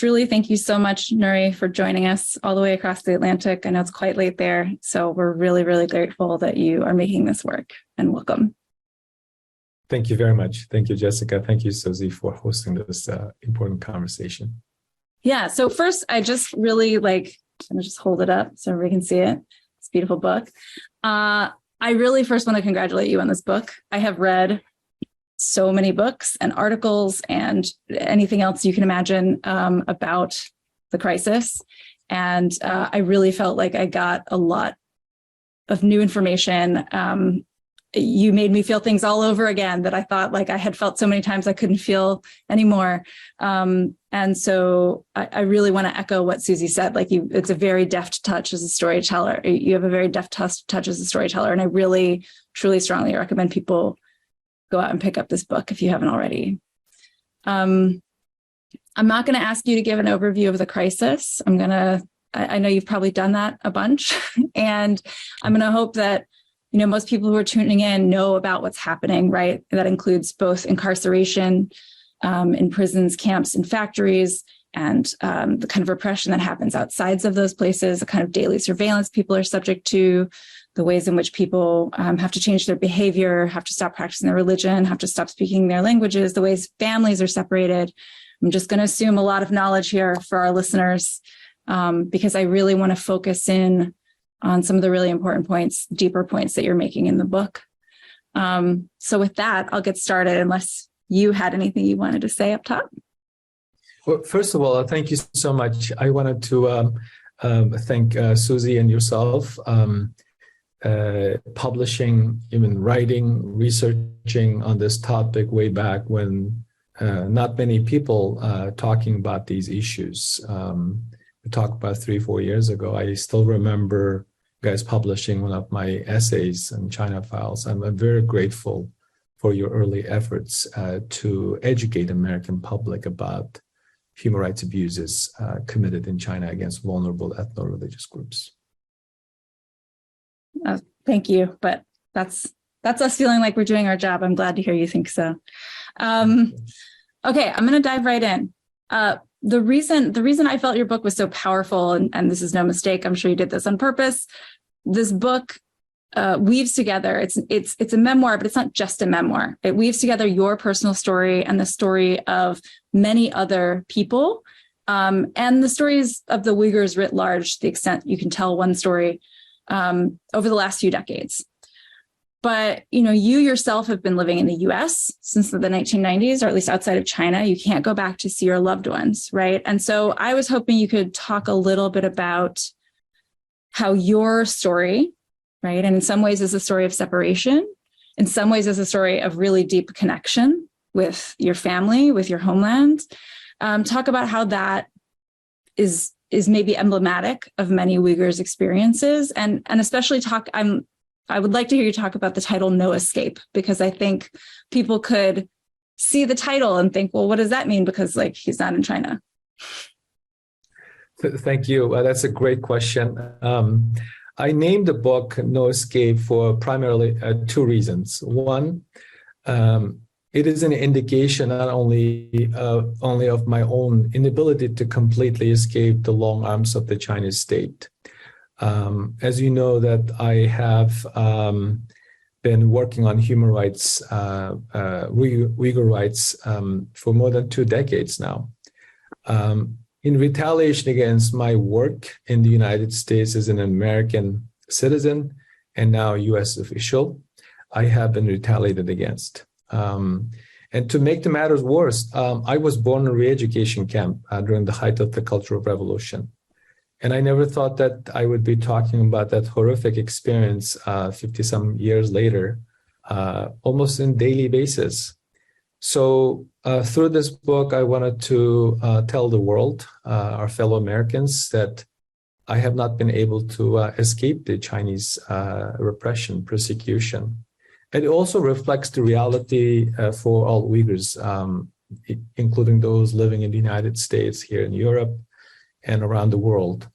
truly thank you so much, Nury, for joining us all the way across the Atlantic. I know it's quite late there, so we're really, really grateful that you are making this work, and welcome. Thank you very much. Thank you, Jessica. Thank you, Susie, for hosting this important conversation. Yeah, so first, I just really I'm gonna just hold it up so everybody can see it. It's a beautiful book. I really first want to congratulate you on this book. I have read so many books and articles and anything else you can imagine about the crisis. And I really felt like I got a lot of new information. You made me feel things all over again that I thought like I had felt so many times I couldn't feel anymore. And so I really want to echo what Susie said. Like it's a very deft touch as a storyteller. You have a very deft touch as a storyteller. And I really, truly strongly recommend people go out and pick up this book if you haven't already. I'm not going to ask you to give an overview of the crisis. I know you've probably done that a bunch. And I'm going to hope that most people who are tuning in know about what's happening, right? That includes both incarceration in prisons, camps, and factories, and the kind of repression that happens outside of those places, the kind of daily surveillance people are subject to, the ways in which people have to change their behavior, have to stop practicing their religion, have to stop speaking their languages, the ways families are separated. I'm just going to assume a lot of knowledge here for our listeners because I really want to focus in on some of the really important points, deeper points that you're making in the book. So with that, I'll get started unless you had anything you wanted to say up top. Well, first of all, thank you so much. I wanted to thank Susie and yourself, publishing, even writing, researching on this topic way back when not many people talking about these issues. We talked about 3-4 years ago. I still remember guys publishing one of my essays in ChinaFiles. I'm very grateful for your early efforts to educate American public about human rights abuses committed in China against vulnerable ethno-religious groups. Thank you, but that's us feeling like we're doing our job. I'm glad to hear you think so. Okay, I'm going to dive right in. The reason I felt your book was so powerful, and this is no mistake, I'm sure you did this on purpose. This book weaves together. It's a memoir, but it's not just a memoir. It weaves together your personal story and the story of many other people, and the stories of the Uyghurs writ large, to the extent you can tell one story over the last few decades. But, you yourself have been living in the US since the 1990s, or at least outside of China. You can't go back to see your loved ones, right? And so I was hoping you could talk a little bit about how your story, right, and in some ways is a story of separation, in some ways is a story of really deep connection with your family, with your homeland. Talk about how that is maybe emblematic of many Uyghurs' experiences, and especially I would like to hear you talk about the title No Escape, because I think people could see the title and think, well, what does that mean? Because he's not in China. Thank you. That's a great question. I named the book No Escape for primarily 2 reasons. One, it is an indication not only of my own inability to completely escape the long arms of the Chinese state. As you know, that I have been working on human rights, Uyghur rights, for more than 2 decades now. In retaliation against my work in the United States as an American citizen and now U.S. official, I have been retaliated against. And to make the matters worse, I was born in a re-education camp during the height of the Cultural Revolution. And I never thought that I would be talking about that horrific experience 50-some years later, almost on a daily basis. So through this book, I wanted to tell the world, our fellow Americans, that I have not been able to escape the Chinese repression, persecution. It also reflects the reality for all Uyghurs, including those living in the United States, here in Europe, and around the world.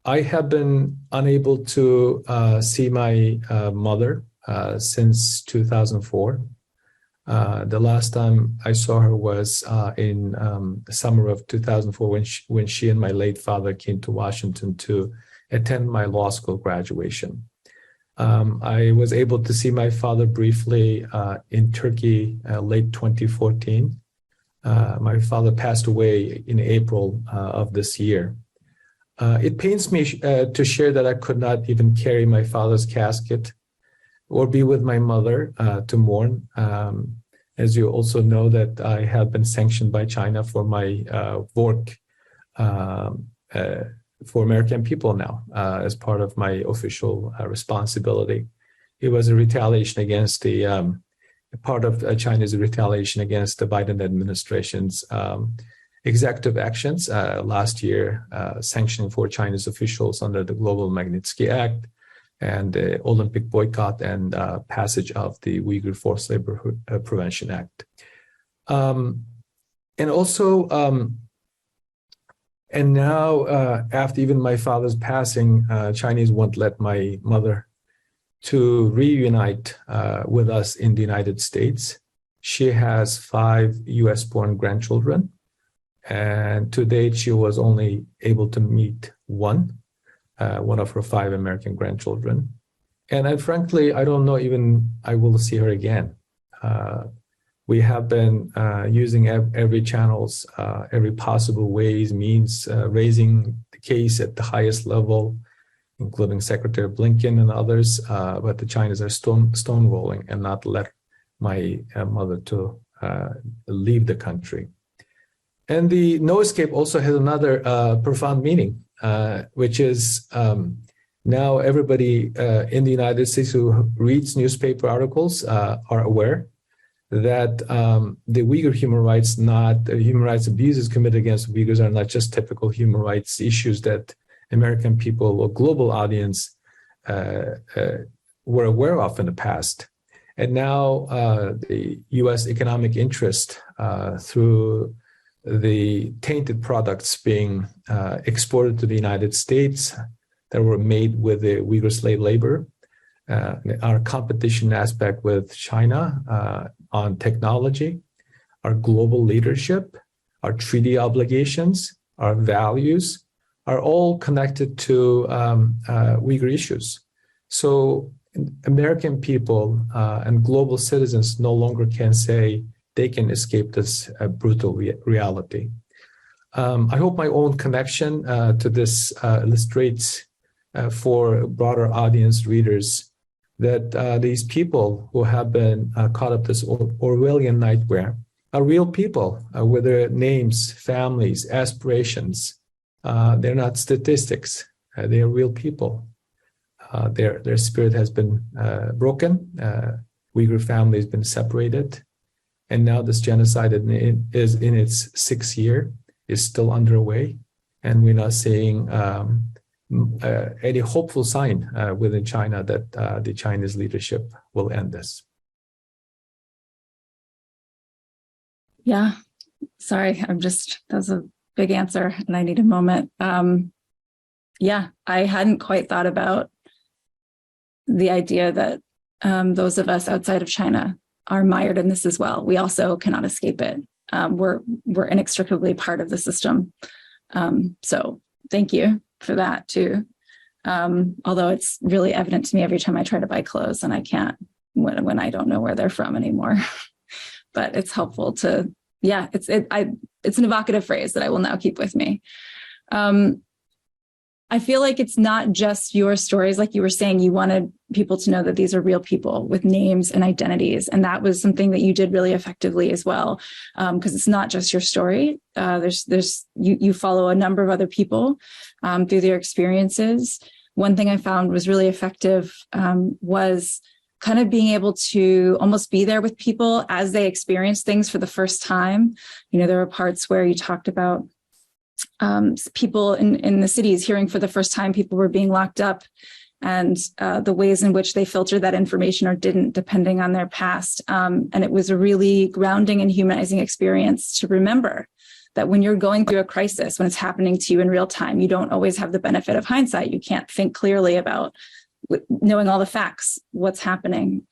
I have been unable to see my mother since 2004. The last time I saw her was in the summer of 2004 when she and my late father came to Washington to attend my law school graduation. I was able to see my father briefly in Turkey late 2014. My father passed away in April of this year. It pains me to share that I could not even carry my father's casket or be with my mother to mourn. As you also know, that I have been sanctioned by China for my work for American people now as part of my official responsibility. It was a retaliation against the part of China's retaliation against the Biden administration's executive actions last year, sanctioning for Chinese officials under the Global Magnitsky Act and the Olympic boycott and passage of the Uyghur Forced Labor Prevention Act. And also, and now after even my father's passing, Chinese won't let my mother to reunite with us in the United States. She has 5 US-born grandchildren, and to date she was only able to meet one of her 5 American grandchildren. And frankly, I don't know even I will see her again. We have been using every channels, every possible ways, means, raising the case at the highest level, including Secretary Blinken and others, but the Chinese are stonewalling and not let my mother to leave the country. And the no escape also has another profound meaning, which is now everybody in the United States who reads newspaper articles are aware that the Uyghur human rights abuses committed against Uyghurs are not just typical human rights issues that American people or global audience were aware of in the past. And now the U.S. economic interest through the tainted products being exported to the United States that were made with the Uyghur slave labor, our competition aspect with China on technology, our global leadership, our treaty obligations, our values are all connected to Uyghur issues. So American people and global citizens no longer can say they can escape this brutal reality. I hope my own connection to this illustrates for broader audience readers that these people who have been caught up this Orwellian nightmare are real people with their names, families, aspirations. They're not statistics. They are real people. Their spirit has been broken. Uyghur family has been separated. And now this genocide is in its 6th year, is still underway. And we're not seeing any hopeful sign within China that the Chinese leadership will end this. Yeah, sorry, that was a big answer and I need a moment. Yeah, I hadn't quite thought about the idea that those of us outside of China are mired in this as well. We also cannot escape it. We're inextricably part of the system. So thank you for that too. Although it's really evident to me every time I try to buy clothes and I can't when I don't know where they're from anymore. But it's helpful to, yeah, it's an evocative phrase that I will now keep with me. I feel like it's not just your stories. Like you were saying, you wanted people to know that these are real people with names and identities. And that was something that you did really effectively as well. Because it's not just your story. You follow a number of other people through their experiences. One thing I found was really effective was kind of being able to almost be there with people as they experience things for the first time. You know, there were parts where you talked about people in the cities hearing for the first time people were being locked up and the ways in which they filtered that information or didn't, depending on their past. And it was a really grounding and humanizing experience to remember that when you're going through a crisis, when it's happening to you in real time, you don't always have the benefit of hindsight. You can't think clearly about knowing all the facts, what's happening.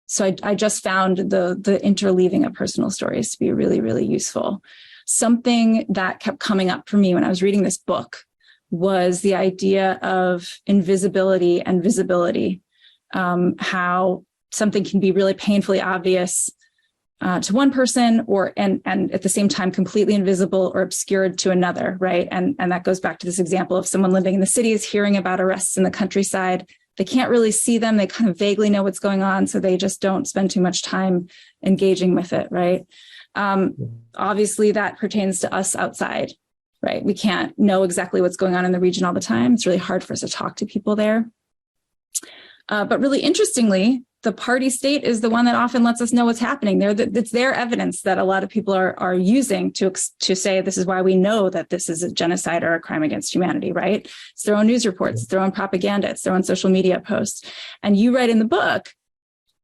So I just found the interleaving of personal stories to be really, really useful. Something that kept coming up for me when I was reading this book was the idea of invisibility and visibility, how something can be really painfully obvious to one person, and at the same time completely invisible or obscured to another, right? And that goes back to this example of someone living in the cities hearing about arrests in the countryside. They can't really see them. They kind of vaguely know what's going on, so they just don't spend too much time engaging with it, right? Obviously, that pertains to us outside, right? We can't know exactly what's going on in the region all the time. It's really hard for us to talk to people there. But really interestingly, the party state is the one that often lets us know what's happening there. It's their evidence that a lot of people are using to say this is why we know that this is a genocide or a crime against humanity, right? It's their own news reports, it's their own propaganda, it's their own social media posts. And you write in the book,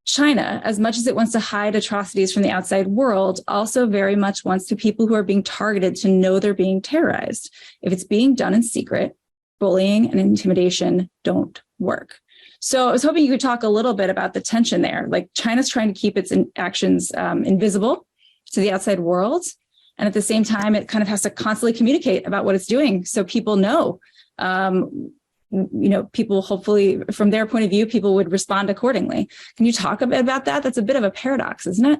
China, as much as it wants to hide atrocities from the outside world, also very much wants the people who are being targeted to know they're being terrorized. If it's being done in secret, bullying and intimidation don't work. So I was hoping you could talk a little bit about the tension there. Like China's trying to keep its actions invisible to the outside world. And at the same time, it kind of has to constantly communicate about what it's doing so people know. People hopefully, from their point of view, people would respond accordingly. Can you talk a bit about that? That's a bit of a paradox, isn't it?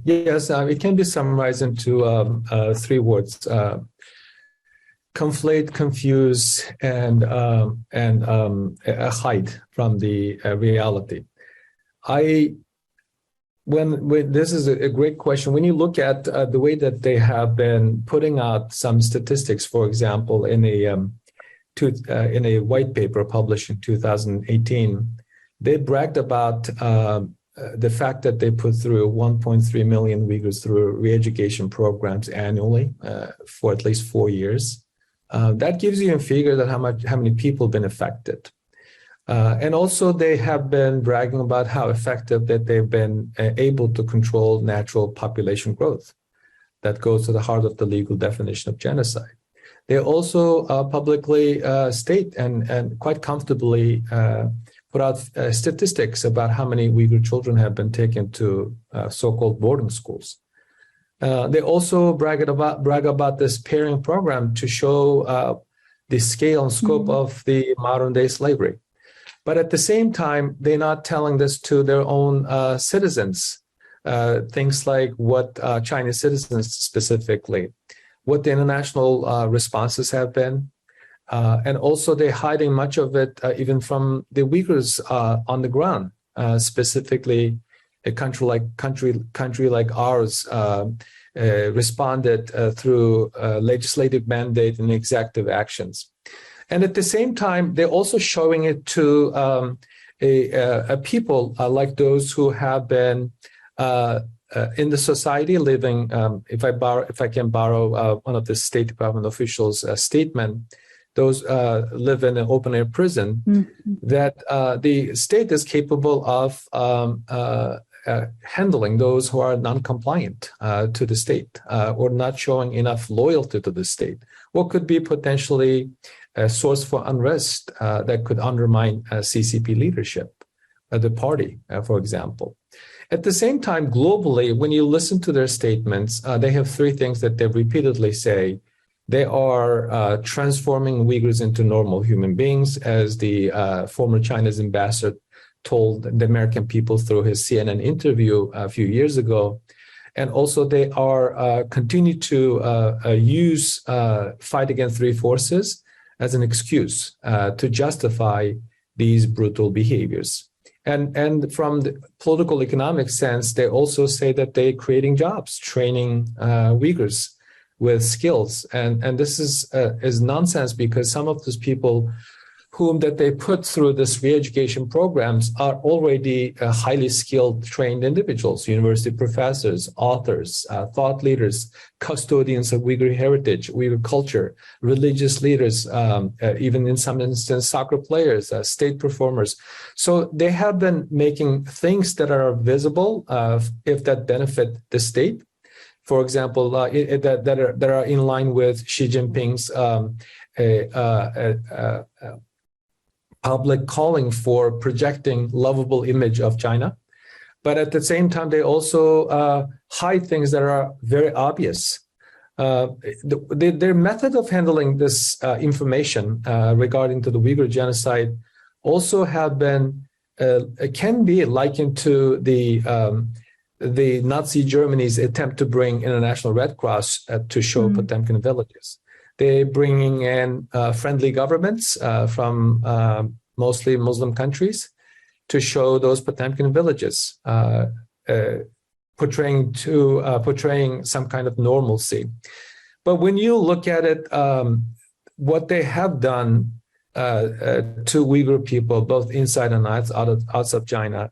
Yes, it can be summarized into 3 words. Conflate, confuse, and hide from the reality. When this is a great question. When you look at the way that they have been putting out some statistics, for example, in a white paper published in 2018, they bragged about the fact that they put through 1.3 million Uyghurs through re-education programs annually for at least 4 years. That gives you a figure that how many people have been affected. And also they have been bragging about how effective that they've been able to control natural population growth. That goes to the heart of the legal definition of genocide. They also publicly state and quite comfortably put out statistics about how many Uyghur children have been taken to so-called boarding schools. They also brag about this pairing program to show the scale and scope of the modern day slavery. But at the same time, they're not telling this to their own citizens. Things like what Chinese citizens specifically, what the international responses have been. And also they're hiding much of it even from the Uyghurs on the ground, specifically a country like ours responded through legislative mandate and executive actions. And at the same time, they're also showing it to a people like those who have been in the society living. If I can borrow one of the State Department officials' statement, those live in an open air prison. That the state is capable of handling those who are non-compliant to the state or not showing enough loyalty to the state, what could be potentially a source for unrest that could undermine CCP leadership, the party, for example. At the same time, globally, when you listen to their statements, they have 3 things that they repeatedly say. They are transforming Uyghurs into normal human beings, as the former Chinese ambassador told the American people through his CNN interview a few years ago. And also they are continue to use fight against 3 forces as an excuse to justify these brutal behaviors. And from the political economic sense, they also say that they're creating jobs, training Uyghurs with skills. And this is nonsense, because some of those people whom that they put through this re-education programs are already highly skilled, trained individuals, university professors, authors, thought leaders, custodians of Uyghur heritage, Uyghur culture, religious leaders, even in some instances, soccer players, state performers. So they have been making things that are visible if that benefit the state. For example, that are in line with Xi Jinping's public calling for projecting lovable image of China. but at the same time, they also hide things that are very obvious. Their method of handling this information regarding to the Uyghur genocide also have been can be likened to the Nazi Germany's attempt to bring International Red Cross to show Potemkin villages. They're bringing in friendly governments from mostly Muslim countries to show those Potemkin villages, portraying some kind of normalcy. But when you look at it, what they have done to Uyghur people, both inside and outside of China,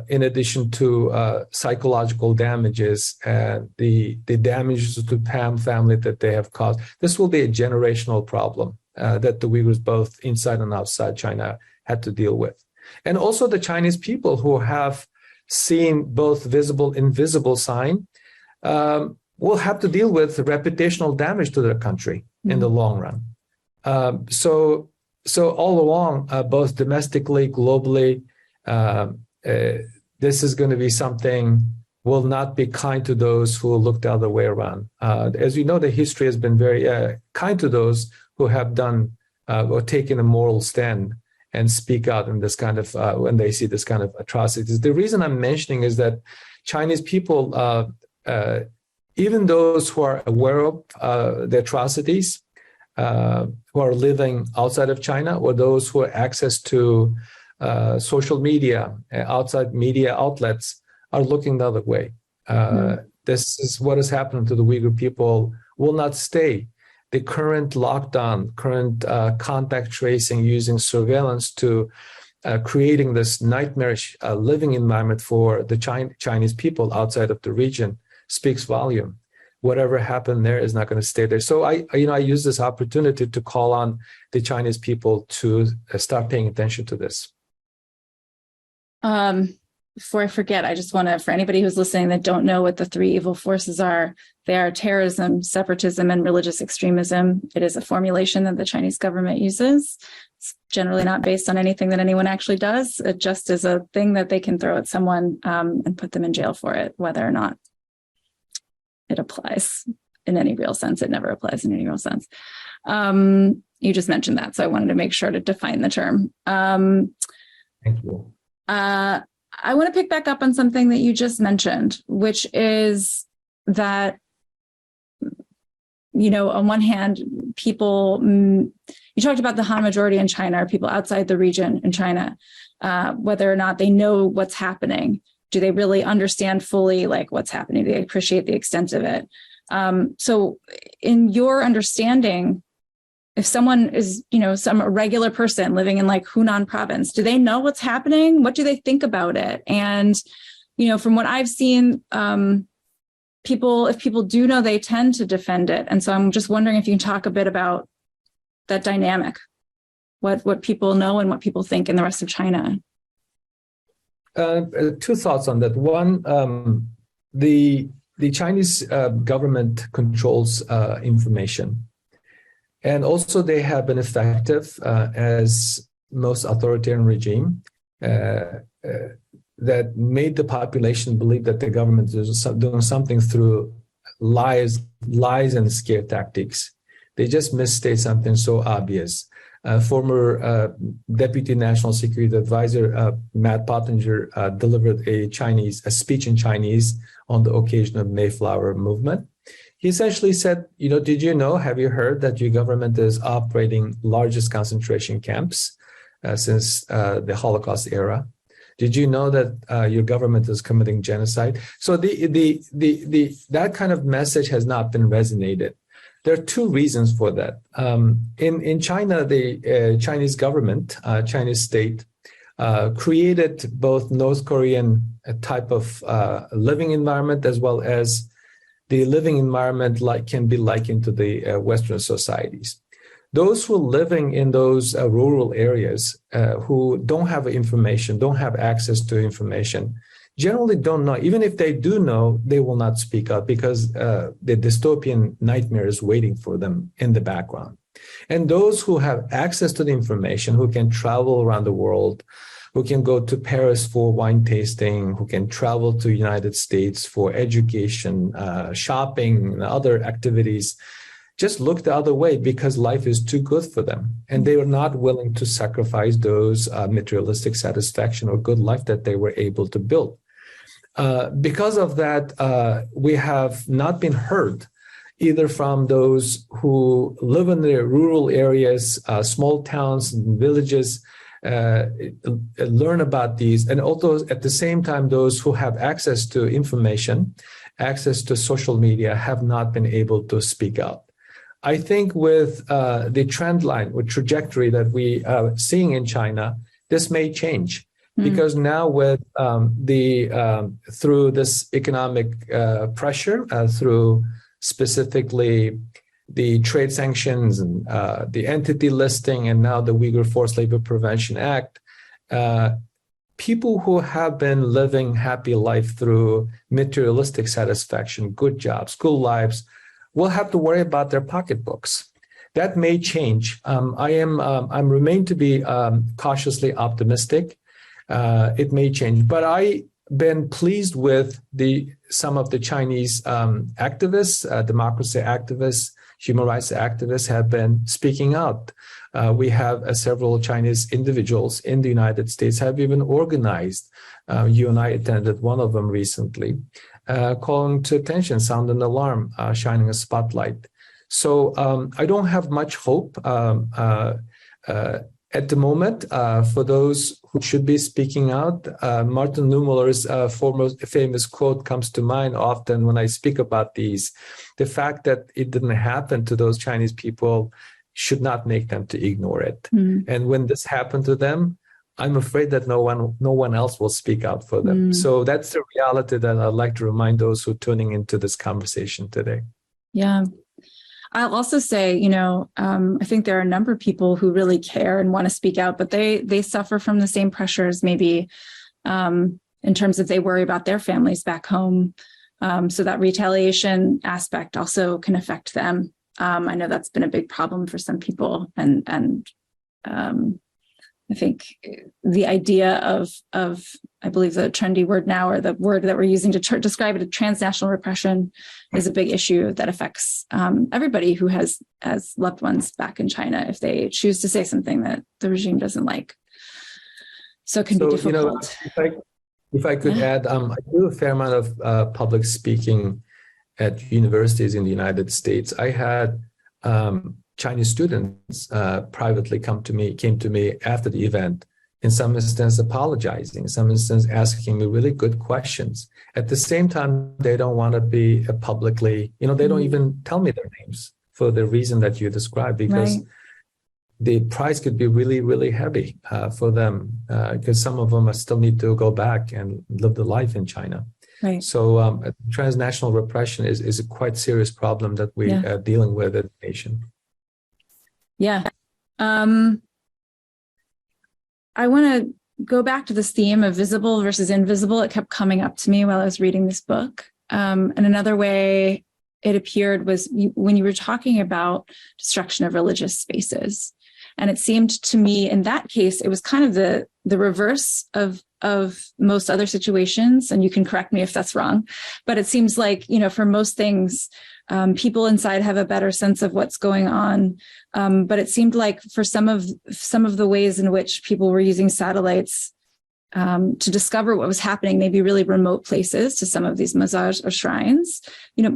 in addition to psychological damages and the damages to the Pam family that they have caused, this will be a generational problem that the Uyghurs, both inside and outside China, had to deal with. And also the Chinese people who have seen both visible and invisible sign will have to deal with reputational damage to their country in the long run. So all along, both domestically, globally, this is going to be something will not be kind to those who look the other way around. As you know, the history has been very kind to those who have done or taken a moral stand and speak out in this kind of when they see this kind of atrocities. The reason I'm mentioning is that Chinese people, even those who are aware of the atrocities, who are living outside of China, or those who have access to social media, outside media outlets, are looking the other way. This is what has happened to the Uyghur people will not stay. The current lockdown, current contact tracing, using surveillance to creating this nightmarish living environment for the Chinese people outside of the region speaks volume. Whatever happened there is not going to stay there. So I use this opportunity to call on the Chinese people to start paying attention to this. Before I forget, I just want to, for anybody who's listening that don't know what the three evil forces are, they are terrorism, separatism, and religious extremism. It is a formulation that the Chinese government uses. It's generally not based on anything that anyone actually does. It just is a thing that they can throw at someone and put them in jail for it, whether or not it applies in any real sense. It never applies in any real sense. You just mentioned that, so I wanted to make sure to define the term. Thank you. I want to pick back up on something that you just mentioned, which is that, on one hand, people, you talked about the Han majority in China, or people outside the region in China, whether or not they know what's happening. Do they really understand fully what's happening? Do they appreciate the extent of it? So in your understanding, if someone is, some regular person living in Hunan province, do they know what's happening? What do they think about it? And, from what I've seen, if people do know, they tend to defend it. And so I'm just wondering if you can talk a bit about that dynamic, what people know and what people think in the rest of China. Two thoughts on that. One, the Chinese government controls information. And also they have been effective as most authoritarian regime that made the population believe that the government is doing something through lies and scare tactics. They just misstate something so obvious. Former Deputy National Security Advisor Matt Pottinger delivered a speech in Chinese on the occasion of Mayflower movement. He essentially said, did you know, have you heard that your government is operating largest concentration camps since the Holocaust era? Did you know that your government is committing genocide? So that kind of message has not been resonated. There are two reasons for that. In China, the Chinese government, Chinese state, created both North Korean type of living environment as well as the living environment can be likened to the Western societies. Those who are living in those rural areas who don't have information, don't have access to information, generally don't know. Even if they do know, they will not speak up because the dystopian nightmare is waiting for them in the background. And those who have access to the information, who can travel around the world, who can go to Paris for wine tasting, who can travel to United States for education, shopping, and other activities, just look the other way because life is too good for them. And they are not willing to sacrifice those materialistic satisfaction or good life that they were able to build. Because of that, we have not been heard either from those who live in the rural areas, small towns and villages, learn about these, and also at the same time, those who have access to information, access to social media, have not been able to speak out. I think with the trend line or trajectory that we are seeing in China, this may change. Because now with through this economic pressure, through specifically the trade sanctions and the entity listing, and now the Uyghur Forced Labor Prevention Act, people who have been living happy life through materialistic satisfaction, good jobs, good lives, will have to worry about their pocketbooks. That may change. I'm remain to be cautiously optimistic. It may change, but I've been pleased with some of the Chinese activists, democracy activists, human rights activists have been speaking out. We have several Chinese individuals in the United States have even organized. You and I attended one of them recently, calling to attention, sound an alarm, shining a spotlight. So I don't have much hope at the moment for those who should be speaking out. Martin Niemöller's famous quote comes to mind often when I speak about these. The fact that it didn't happen to those Chinese people should not make them to ignore it. And when this happened to them, I'm afraid that no one else will speak out for them. So that's the reality that I'd like to remind those who are tuning into this conversation today. Yeah. I'll also say, I think there are a number of people who really care and want to speak out, but they suffer from the same pressures, maybe in terms of they worry about their families back home. So that retaliation aspect also can affect them. I know that's been a big problem for some people, and I think the idea of I believe the trendy word now, or the word that we're using to describe it, as transnational repression, is a big issue that affects everybody who has loved ones back in China if they choose to say something that the regime doesn't like. So it can be difficult. If I could add, I do a fair amount of public speaking at universities in the United States. I had Chinese students privately came to me after the event, in some instance apologizing, in some instance asking me really good questions. At the same time, they don't want to be publicly, they don't even tell me their names for the reason that you described, because the price could be really, really heavy for them, because some of them still need to go back and live the life in China. Right. So transnational repression is a quite serious problem that we are dealing with as a nation. Yeah. I want to go back to this theme of visible versus invisible. It kept coming up to me while I was reading this book. And another way it appeared was when you were talking about destruction of religious spaces. And it seemed to me in that case, it was kind of the reverse of most other situations. And you can correct me if that's wrong. But it seems like, for most things, people inside have a better sense of what's going on. But it seemed like for some of the ways in which people were using satellites to discover what was happening, maybe really remote places to some of these mazars or shrines,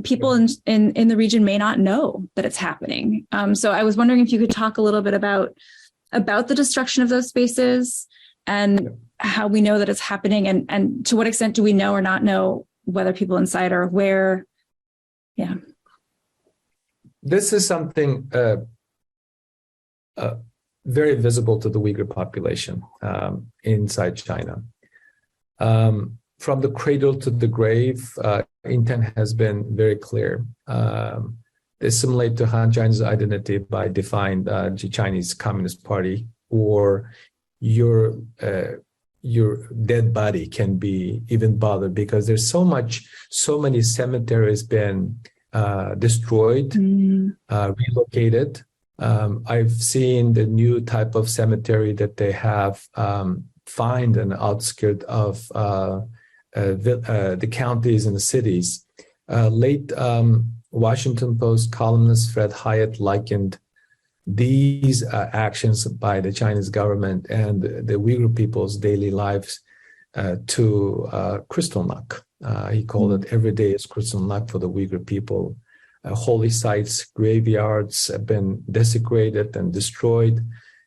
people in the region may not know that it's happening. So I was wondering if you could talk a little bit about the destruction of those spaces and how we know that it's happening, and to what extent do we know or not know whether people inside are aware? Yeah. This is something very visible to the Uyghur population inside China. From the cradle to the grave, intent has been very clear. They assimilate to Han Chinese identity by defying the Chinese Communist Party, or your dead body can be even bothered, because there's so many cemeteries been destroyed, relocated. I've seen the new type of cemetery that they have find an outskirt of the counties and the cities. Late Washington Post columnist Fred Hyatt likened these actions by the Chinese government and the Uyghur people's daily lives to Kristallnacht. He called it every day is Kristallnacht for the Uyghur people. Holy sites, graveyards have been desecrated and destroyed,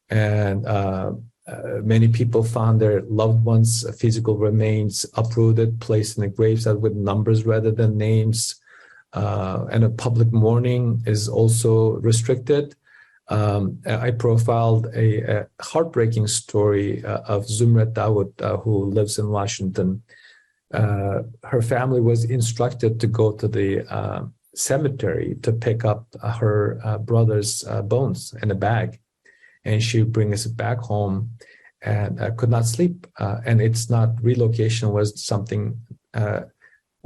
and many people found their loved ones' physical remains uprooted, placed in the gravesite with numbers rather than names, and a public mourning is also restricted. I profiled a heartbreaking story of Zumrat Dawood, who lives in Washington. Her family was instructed to go to the cemetery to pick up her brother's bones in a bag, and she brings it back home and could not sleep. And it's not relocation was something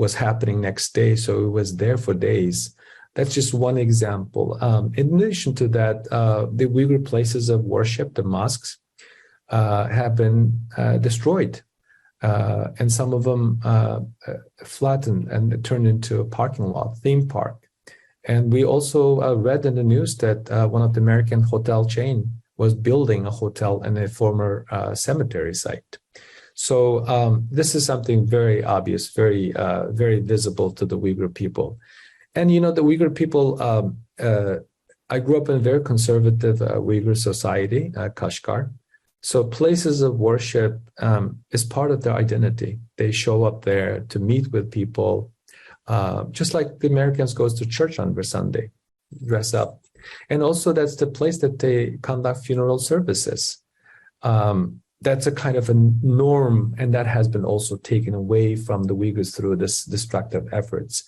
was happening next day, so it was there for days. That's just one example. In addition to that, the Uyghur places of worship, the mosques, have been destroyed. And some of them flattened and turned into a parking lot, theme park. And we also read in the news that one of the American hotel chain was building a hotel in a former cemetery site. So this is something very obvious, very, very visible to the Uyghur people. And, you know, the Uyghur people, I grew up in a very conservative Uyghur society, Kashgar. So places of worship is part of their identity. They show up there to meet with people, just like the Americans goes to church on Sunday, dress up. And also that's the place that they conduct funeral services. That's a kind of a norm, and that has been also taken away from the Uyghurs through this destructive efforts.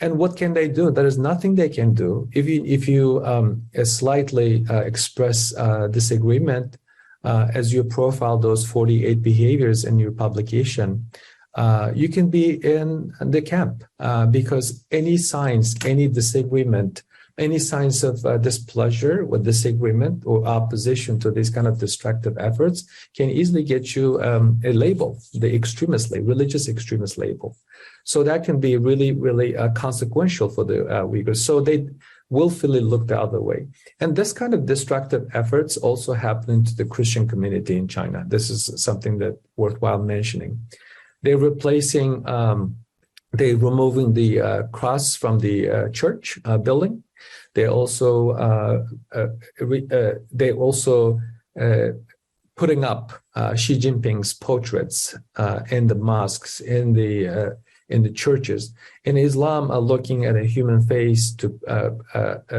And what can they do? There is nothing they can do. If you slightly express disagreement, as you profile those 48 behaviors in your publication, you can be in the camp because any signs, any disagreement, any signs of displeasure or disagreement or opposition to these kind of destructive efforts can easily get you a label, the extremist label, religious extremist label. So that can be really, really consequential for the Uyghurs. So they willfully look the other way. And this kind of destructive efforts also happen to the Christian community in China. This is something that worthwhile mentioning. They're replacing, they're removing the cross from the church building. They also putting up Xi Jinping's portraits in the mosques, in the churches. In Islam, looking at a human face to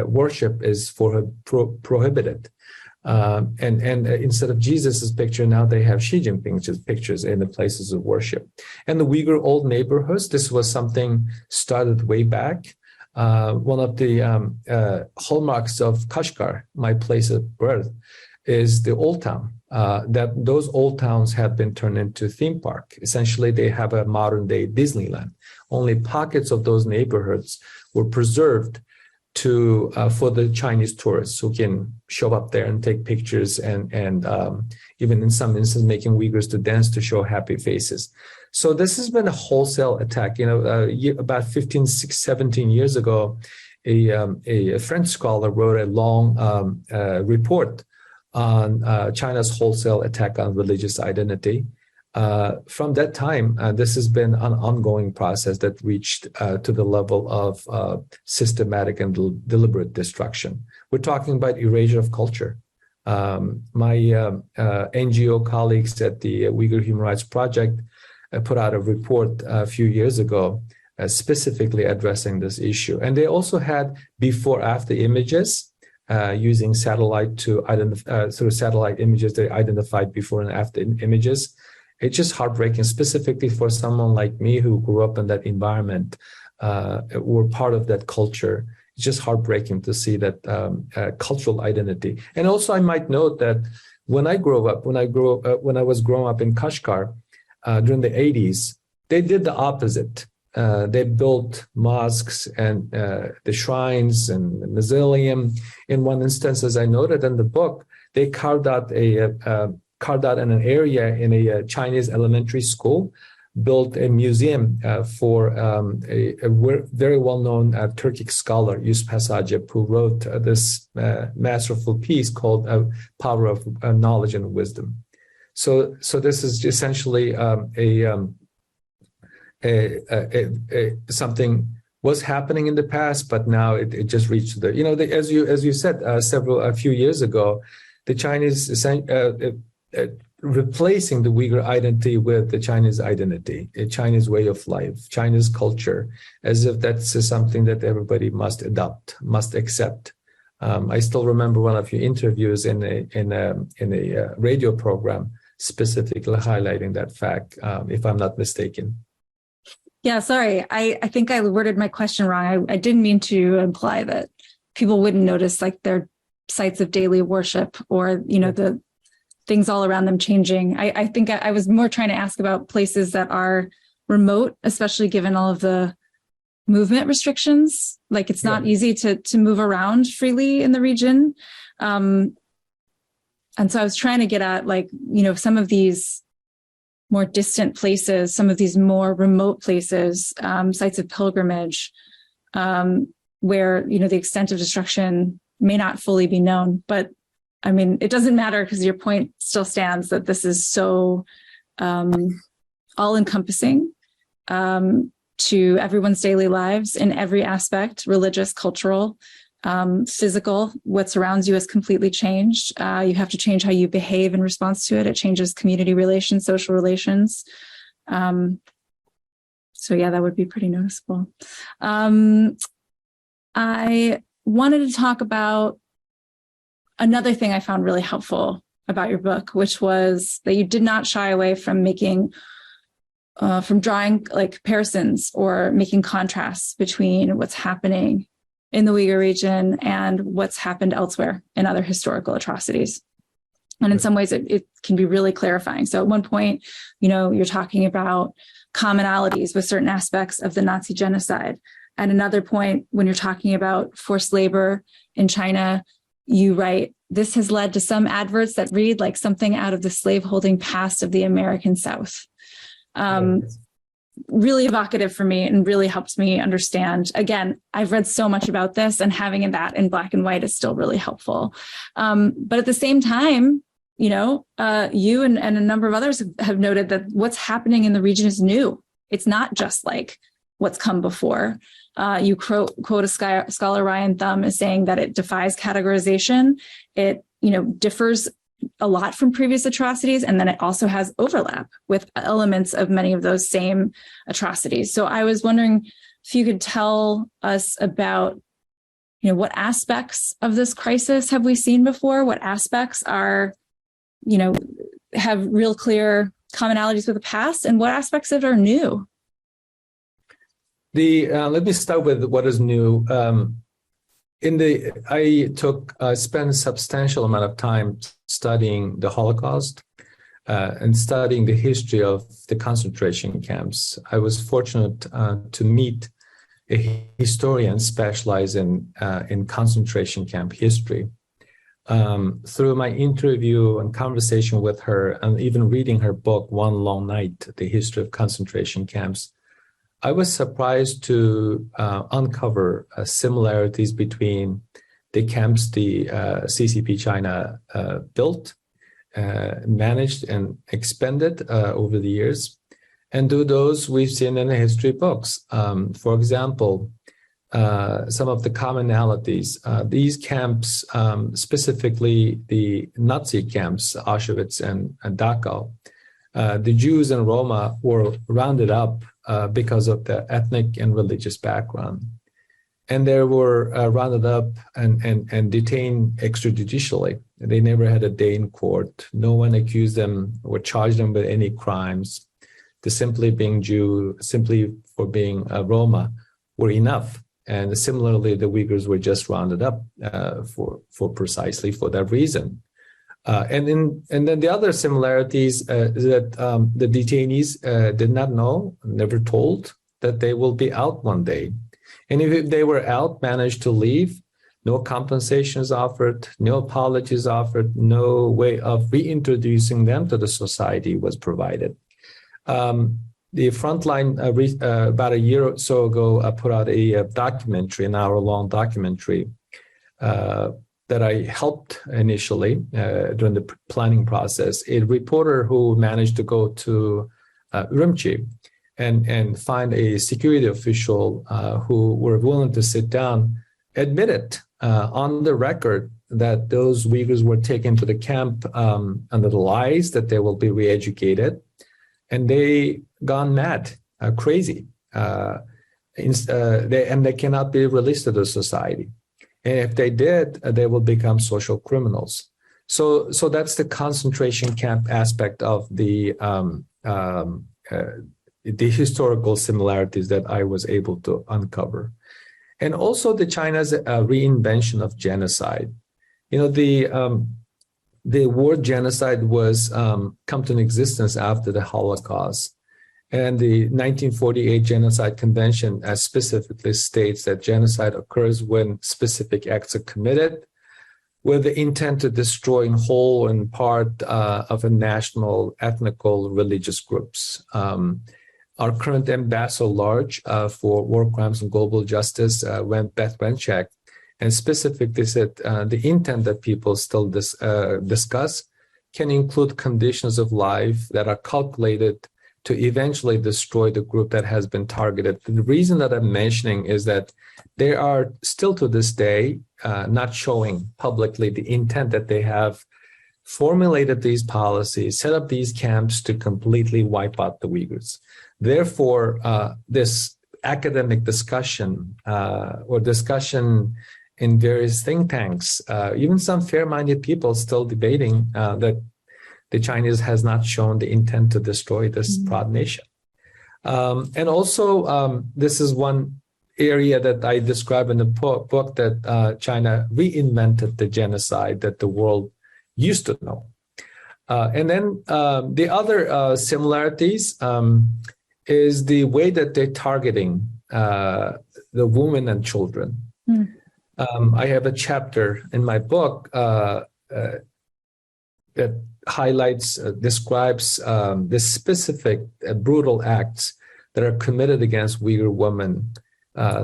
worship is prohibited. And instead of Jesus's picture, now they have Xi Jinping's pictures in the places of worship. And the Uyghur old neighborhoods, this was something started way back. One of the hallmarks of Kashgar, my place of birth, is the old town. That those old towns have been turned into theme park. Essentially, they have a modern day Disneyland. Only pockets of those neighborhoods were preserved to for the Chinese tourists who can show up there and take pictures and even in some instances making Uyghurs to dance to show happy faces. So this has been a wholesale attack. You know, about 17 years ago, a French scholar wrote a long report on China's wholesale attack on religious identity. From that time, this has been an ongoing process that reached to the level of systematic and deliberate destruction. We're talking about erasure of culture. My NGO colleagues at the Uyghur Human Rights Project put out a report a few years ago specifically addressing this issue. And they also had before-after images using satellite to identify, through satellite images, they identified before and after images. It's just heartbreaking, specifically for someone like me who grew up in that environment, were part of that culture. It's just heartbreaking to see that cultural identity. And also, I might note that when I was growing up in Kashgar during the 80s, they did the opposite. They built mosques and the shrines and the mausoleum. In one instance, as I noted in the book, they carved out a carved out in an area in a Chinese elementary school, built a museum for a very well-known Turkic scholar, Yusuf Hasacip, who wrote this masterful piece called Power of Knowledge and Wisdom. So this is essentially something was happening in the past, but now it just reached as you said a few years ago, the Chinese replacing the Uyghur identity with the Chinese identity, a Chinese way of life, Chinese culture, as if that's something that everybody must adopt, must accept. I still remember one of your interviews in a radio program specifically highlighting that fact, if I'm not mistaken. Yeah, sorry. I think I worded my question wrong. I didn't mean to imply that people wouldn't notice like their sites of daily worship or, the things all around them changing. I think I was more trying to ask about places that are remote, especially given all of the movement restrictions. Like it's not easy to move around freely in the region. And so I was trying to get at some of these more distant places, some of these more remote places, sites of pilgrimage, where, the extent of destruction may not fully be known. But I mean, it doesn't matter because your point still stands that this is so all-encompassing to everyone's daily lives in every aspect, religious, cultural, physical. What surrounds you has completely changed. You have to change how you behave in response to it. It changes community relations, social relations. So yeah, that would be pretty noticeable. I wanted to talk about another thing I found really helpful about your book, which was that you did not shy away from from drawing like comparisons or making contrasts between what's happening in the Uyghur region and what's happened elsewhere in other historical atrocities. And in some ways, it can be really clarifying. So at one point, you're talking about commonalities with certain aspects of the Nazi genocide. At another point, when you're talking about forced labor in China, you write, this has led to some adverts that read like something out of the slaveholding past of the American South. Really evocative for me and really helps me understand. Again, I've read so much about this, and having that in black and white is still really helpful. But at the same time, you and a number of others have noted that what's happening in the region is new. It's not just like what's come before. You quote a scholar, Ryan Thum, as saying that it defies categorization. It, differs a lot from previous atrocities, and then it also has overlap with elements of many of those same atrocities. So I was wondering if you could tell us about, what aspects of this crisis have we seen before? What aspects are, have real clear commonalities with the past, and what aspects of it are new? Let me start with what is new. I spent a substantial amount of time studying the Holocaust and studying the history of the concentration camps. I was fortunate to meet a historian specialized in concentration camp history. Through my interview and conversation with her, and even reading her book, One Long Night, The History of Concentration Camps, I was surprised to uncover similarities between the camps the CCP China built, managed, and expanded over the years, and to those we've seen in the history books. For example, some of the commonalities. These camps, specifically the Nazi camps, Auschwitz and Dachau, the Jews and Roma were rounded up because of the ethnic and religious background. And they were rounded up and detained extrajudicially. They never had a day in court. No one accused them or charged them with any crimes. The simply being Jew, simply for being Roma, were enough. And similarly, the Uyghurs were just rounded up for precisely for that reason. And then the other similarities is that the detainees did not know, never told, that they will be out one day. And if they were out, managed to leave, No compensation is offered, no apologies offered, no way of reintroducing them to the society was provided. The Frontline, about a year or so ago, put out a documentary, an hour-long documentary that I helped initially during the planning process. A reporter who managed to go to Urumqi and find a security official who were willing to sit down, admitted on the record that those Uyghurs were taken to the camp under the lies that they will be re-educated, and they gone mad, crazy, and they cannot be released to the society. And if they did, they will become social criminals. So that's the concentration camp aspect of the historical similarities that I was able to uncover. And also China's reinvention of genocide. The word genocide was come to an existence after the Holocaust. And the 1948 Genocide Convention specifically states that genocide occurs when specific acts are committed with the intent to destroy in whole and part of a national, ethnical, religious groups. Our current ambassador large for war crimes and global justice, Beth Wenchak, and specifically said the intent that people still discuss can include conditions of life that are calculated to eventually destroy the group that has been targeted. The reason that I'm mentioning is that they are still to this day not showing publicly the intent that they have formulated these policies, set up these camps to completely wipe out the Uyghurs. Therefore, this academic discussion or discussion in various think tanks, even some fair-minded people still debating that the Chinese has not shown the intent to destroy this proud nation. And also, this is one area that I describe in the book that China reinvented the genocide that the world used to know. And then the other similarities is the way that they're targeting the women and children. I have a chapter in my book that highlights, describes the specific brutal acts that are committed against Uyghur women,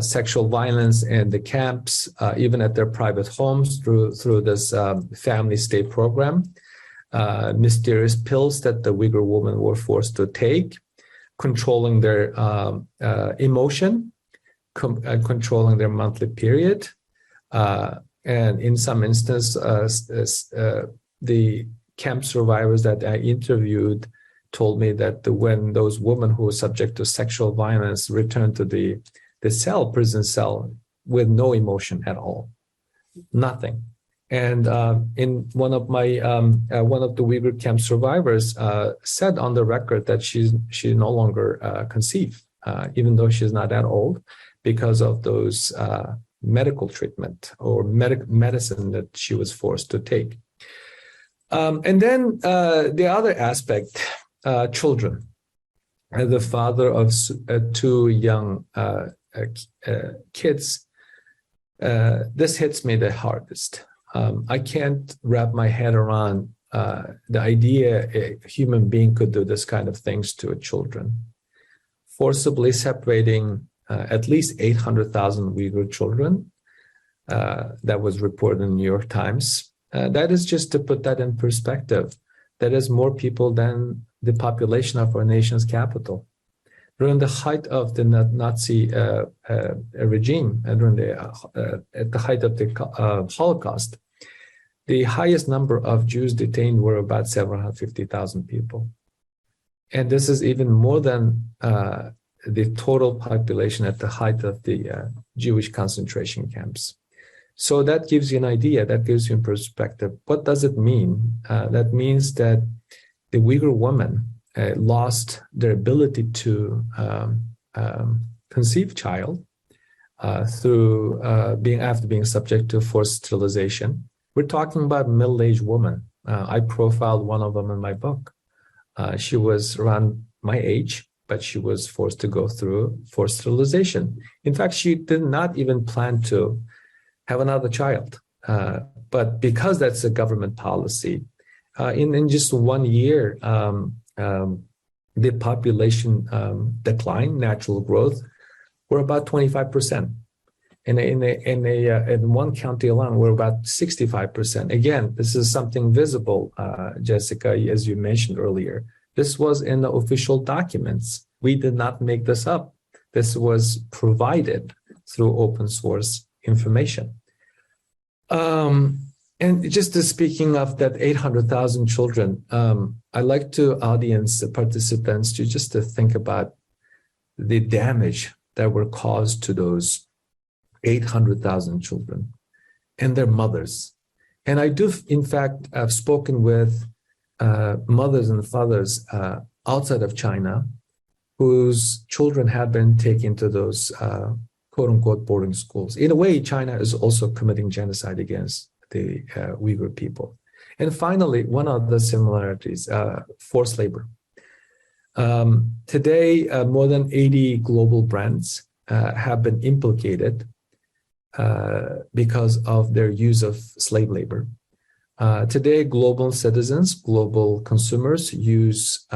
sexual violence in the camps, even at their private homes through this family stay program, mysterious pills that the Uyghur women were forced to take, controlling their emotion, controlling their monthly period. And in some instances, the camp survivors that I interviewed told me that when those women who were subject to sexual violence returned to the prison cell with no emotion at all, nothing. And in one of the Uyghur camp survivors said on the record that she no longer conceive, even though she's not that old, because of those medical treatment or medicine that she was forced to take. And then the other aspect, children. As the father of two young kids, this hits me the hardest. I can't wrap my head around the idea a human being could do this kind of things to children, forcibly separating at least 800,000 Uyghur children. That was reported in the New York Times. That is just to put that in perspective. That is more people than the population of our nation's capital. During the height of the Nazi regime, and at the height of the Holocaust, the highest number of Jews detained were about 750,000 people. And this is even more than the total population at the height of the Jewish concentration camps. So that gives you an idea, that gives you a perspective. What does it mean? That means that the Uyghur women lost their ability to conceive child through after being subject to forced sterilization. We're talking about middle-aged women. I profiled one of them in my book. She was around my age, but she was forced to go through forced sterilization. In fact, she did not even plan to have another child. But because that's a government policy, in just 1 year, the population decline, natural growth, were about 25%. In one county alone, we're about 65%. Again, this is something visible, Jessica, as you mentioned earlier. This was in the official documents. We did not make this up. This was provided through open source information. And just speaking of that 800,000 children, I like to audience the participants to think about the damage that were caused to those 800,000 children and their mothers. And I do, in fact, I've spoken with mothers and fathers outside of China whose children have been taken to those quote unquote boarding schools. In a way, China is also committing genocide against the Uyghur people. And finally, one of the similarities, forced labor. Today, more than 80 global brands have been implicated because of their use of slave labor. Today, global citizens, global consumers use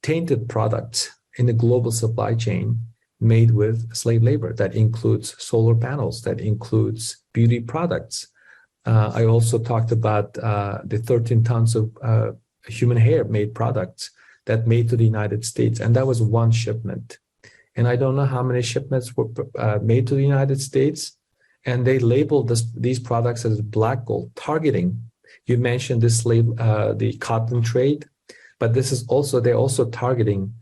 tainted products in the global supply chain made with slave labor. That includes solar panels, that includes beauty products. I also talked about the 13 tons of human hair made products that made to the United States, and that was one shipment. And I don't know how many shipments were made to the United States, and they labeled these products as black gold, targeting. You mentioned this the cotton trade, but this is also, they're also targeting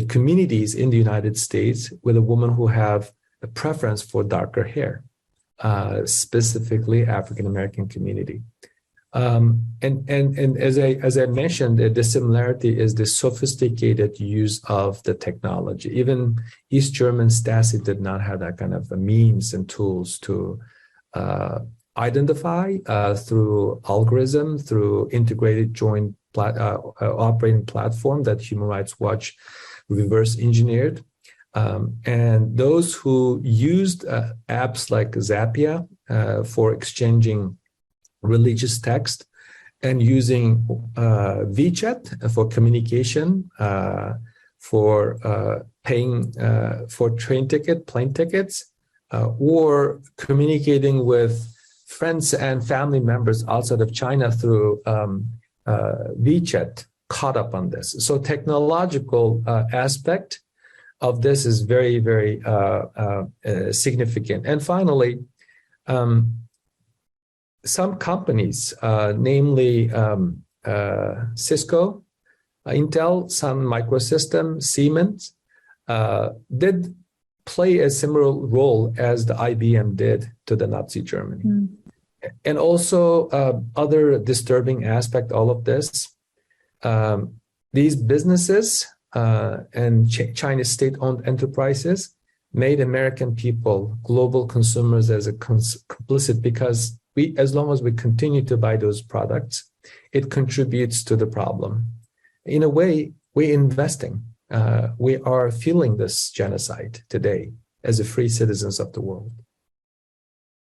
communities in the United States with a woman who have a preference for darker hair, specifically African American community. And as I mentioned, the similarity is the sophisticated use of the technology. Even East German Stasi did not have that kind of means and tools to identify through algorithm, through integrated joint operating platform that Human Rights Watch reverse engineered. And those who used apps like Zapier for exchanging religious text and using WeChat for communication, for paying for plane tickets, or communicating with friends and family members outside of China through WeChat caught up on this. So technological aspect of this is very, very significant. And finally, some companies, namely Cisco, Intel, Sun Microsystems, Siemens, did play a similar role as the IBM did to the Nazi Germany. Mm. And also other disturbing aspect, all of this, these businesses and Chinese state-owned enterprises made American people, global consumers, as a complicit, because as long as we continue to buy those products, it contributes to the problem. In a way, we're investing. We are feeling this genocide today as a free citizens of the world.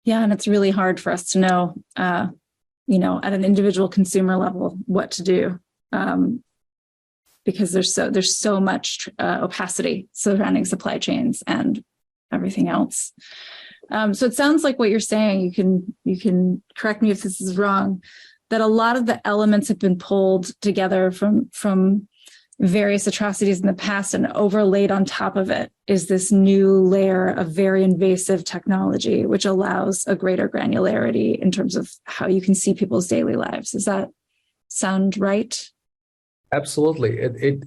Yeah, and it's really hard for us to know, at an individual consumer level, what to do, because there's so much opacity surrounding supply chains and everything else. So it sounds like what you're saying, you can correct me if this is wrong, that a lot of the elements have been pulled together from various atrocities in the past, and overlaid on top of it is this new layer of very invasive technology, which allows a greater granularity in terms of how you can see people's daily lives. Does that sound right? Absolutely.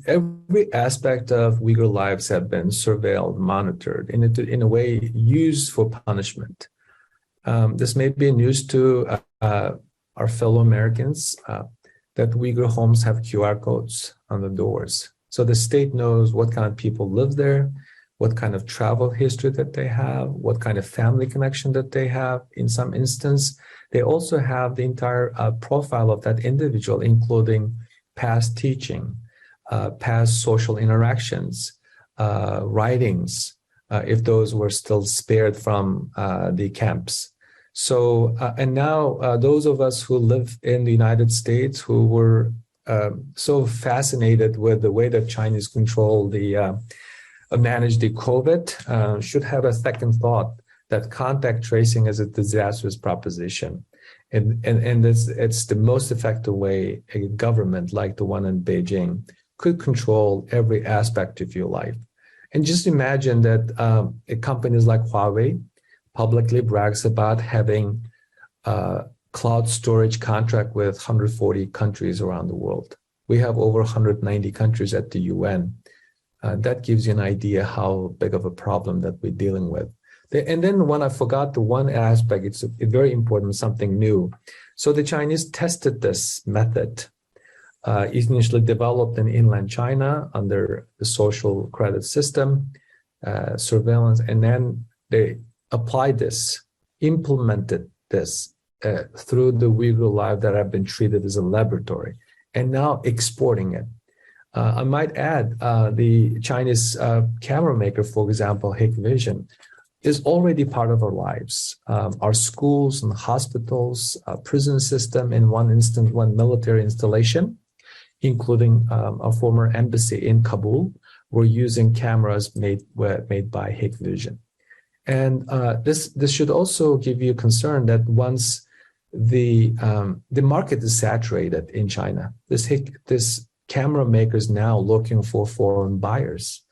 Every aspect of Uyghur lives have been surveilled, monitored, and in a way used for punishment. This may be news to our fellow Americans that Uyghur homes have QR codes on the doors. So the state knows what kind of people live there, what kind of travel history that they have, what kind of family connection that they have. In some instance, they also have the entire profile of that individual, including past teaching, past social interactions, writings, if those were still spared from the camps. So, and now those of us who live in the United States who were so fascinated with the way that Chinese control manage the COVID should have a second thought that contact tracing is a disastrous proposition. And it's the most effective way a government like the one in Beijing could control every aspect of your life. And just imagine that companies like Huawei publicly brags about having cloud storage contract with 140 countries around the world. We have over 190 countries at the UN. That gives you an idea how big of a problem that we're dealing with. And then when I forgot the one aspect, it's very important, something new. So the Chinese tested this method, initially developed in inland China under the social credit system, surveillance, and then they applied this, implemented this through the Uyghur life that have been treated as a laboratory, and now exporting it. I might add the Chinese camera maker, for example, Hikvision, is already part of our lives. Our schools and hospitals, prison system, in one instance, one military installation, including a former embassy in Kabul, were using cameras made by Hikvision. And this should also give you concern that once the market is saturated in China, this camera makers now looking for foreign buyers.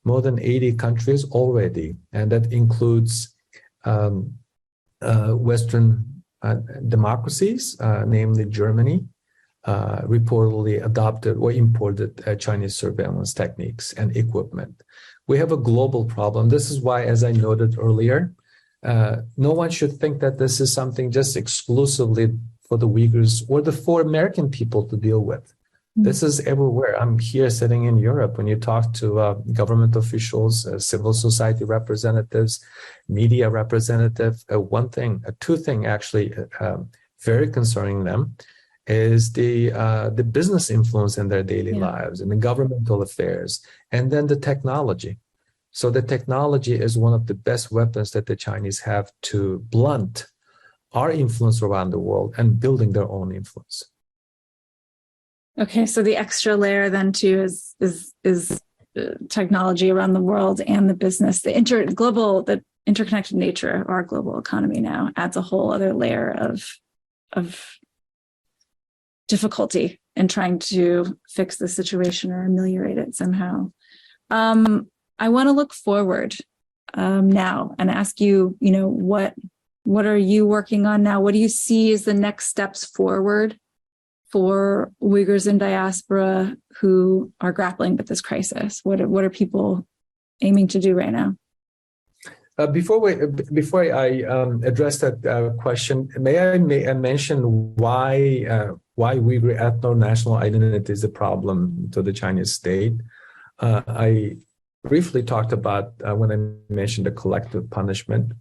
More than 80 countries already, and that includes Western democracies, namely Germany, reportedly adopted or imported Chinese surveillance techniques and equipment. We have a global problem. This is why, as I noted earlier, no one should think that this is something just exclusively for the Uyghurs or for American people to deal with. This is everywhere. I'm here sitting in Europe. When you talk to government officials, civil society representatives, media representatives, two things actually very concerning them is the business influence in their daily lives and the governmental affairs, and then the technology. So the technology is one of the best weapons that the Chinese have to blunt our influence around the world and building their own influence. Okay, so the extra layer then too is technology around the world and the business, the interconnected nature of our global economy now adds a whole other layer of difficulty in trying to fix the situation or ameliorate it somehow. I want to look forward now and ask you, what are you working on now? What do you see as the next steps forward for Uyghurs in diaspora who are grappling with this crisis? What are people aiming to do right now? Before I address that question, may I mention why Uyghur ethno-national identity is a problem to the Chinese state? I briefly talked about when I mentioned the collective punishment.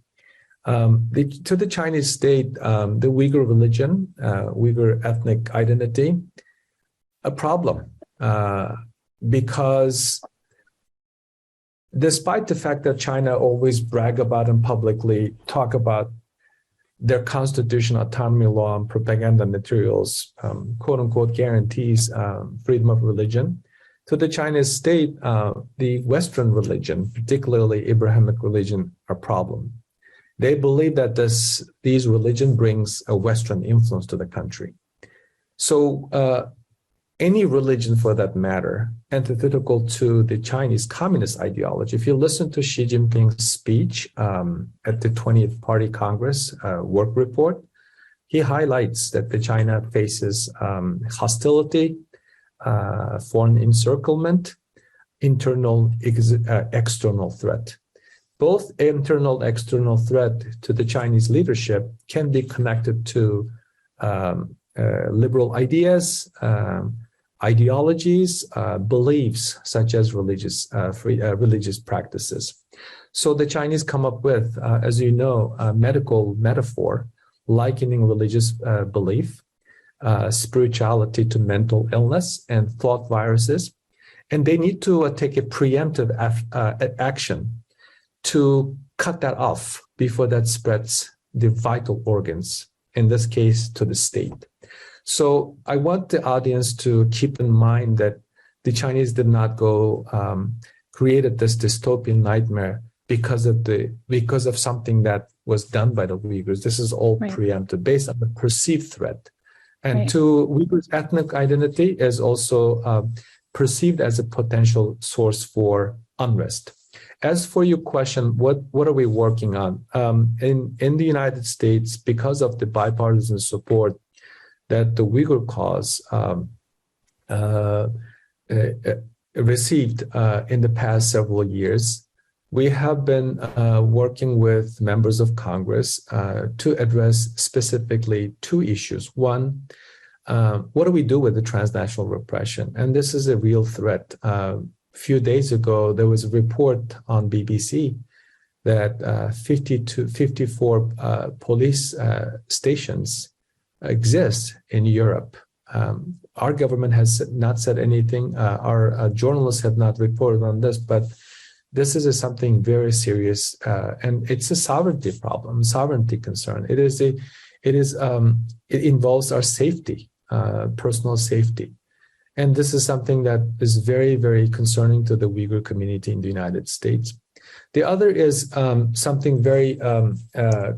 To the Chinese state, the Uyghur religion, Uyghur ethnic identity, a problem because despite the fact that China always brag about and publicly talk about their constitutional autonomy law and propaganda materials, quote unquote, guarantees freedom of religion, to the Chinese state, the Western religion, particularly Abrahamic religion, are a problem. They believe that these religion brings a Western influence to the country. So any religion for that matter, antithetical to the Chinese communist ideology. If you listen to Xi Jinping's speech at the 20th Party Congress work report, he highlights that the China faces hostility, foreign encirclement, internal, external threat. Both internal and external threat to the Chinese leadership can be connected to liberal ideas, ideologies, beliefs such as religious practices. So the Chinese come up with, as you know, a medical metaphor likening religious belief, spirituality to mental illness and thought viruses, and they need to take a preemptive action to cut that off before that spreads the vital organs, in this case, to the state. So I want the audience to keep in mind that the Chinese did not go created this dystopian nightmare because of something that was done by the Uyghurs. This is all preemptive, based on the perceived threat. And to Uyghurs' ethnic identity is also perceived as a potential source for unrest. As for your question, what are we working on? In the United States, because of the bipartisan support that the Uyghur cause received in the past several years, we have been working with members of Congress to address specifically two issues. One, what do we do with the transnational repression? And this is a real threat. A few days ago, there was a report on BBC that 54 police stations exist in Europe. Our government has not said anything. Our journalists have not reported on this, but this is something very serious, and it's a sovereignty problem, sovereignty concern. It involves our safety, personal safety, and this is something that is very, very concerning to the Uyghur community in the United States. The other is something very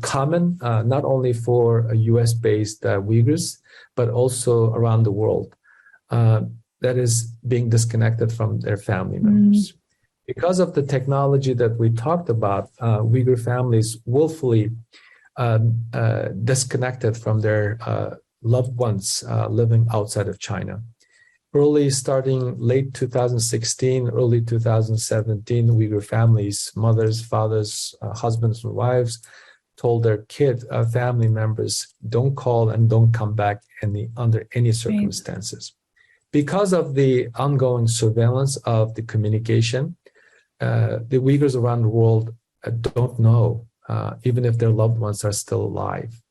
common, not only for US-based Uyghurs, but also around the world, that is being disconnected from their family members. Because of the technology that we talked about, Uyghur families willfully disconnected from their loved ones living outside of China. Starting late 2016, early 2017, Uyghur families, mothers, fathers, husbands, and wives, told their family members, don't call and don't come back under any circumstances. Because of the ongoing surveillance of the communication, the Uyghurs around the world don't know, even if their loved ones are still alive.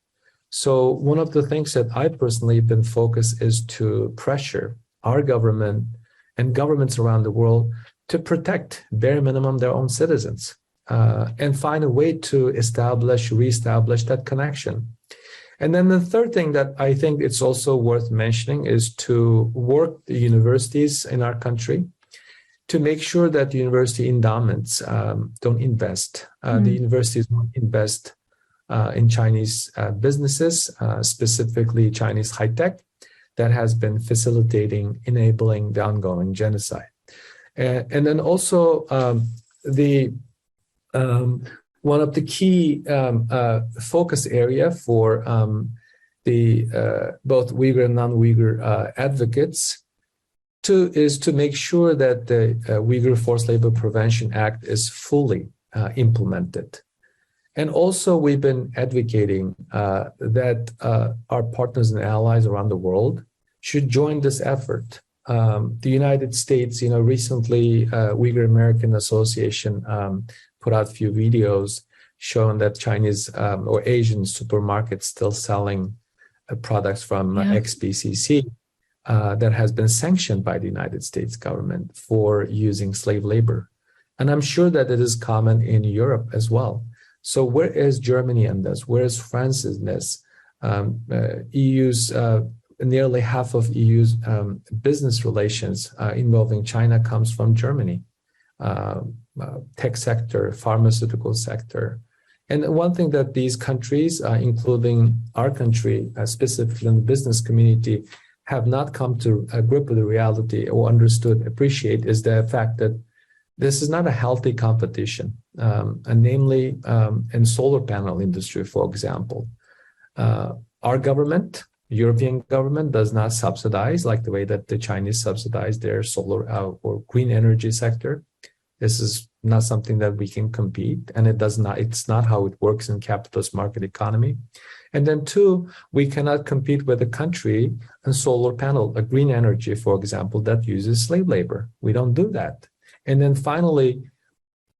So one of the things that I personally have been focused is to pressure our government and governments around the world to protect, bare minimum, their own citizens, and find a way to reestablish that connection. And then the third thing that I think it's also worth mentioning is to work the universities in our country to make sure that the university endowments don't invest. The universities won't invest in Chinese businesses, specifically Chinese high tech, that has been enabling the ongoing genocide. And then also one of the key focus area for both Uyghur and non-Uyghur advocates is to make sure that the Uyghur Forced Labor Prevention Act is fully implemented. And also we've been advocating that our partners and allies around the world should join this effort. The United States, recently Uyghur American Association put out a few videos showing that Chinese or Asian supermarkets still selling products from XBCC that has been sanctioned by the United States government for using slave labor. And I'm sure that it is common in Europe as well. So where is Germany in this? Where is France in this? Nearly half of EU's business relations involving China comes from Germany. Tech sector, pharmaceutical sector. And one thing that these countries, including our country, specifically in the business community, have not come to a grip with the reality or appreciate is the fact that this is not a healthy competition, and namely in solar panel industry, for example. Our government, European government, does not subsidize like the way that the Chinese subsidize their solar or green energy sector. This is not something that we can compete, and it's not how it works in capitalist market economy. And then two, we cannot compete with a country in solar panel, a green energy, for example, that uses slave labor. We don't do that. And then finally,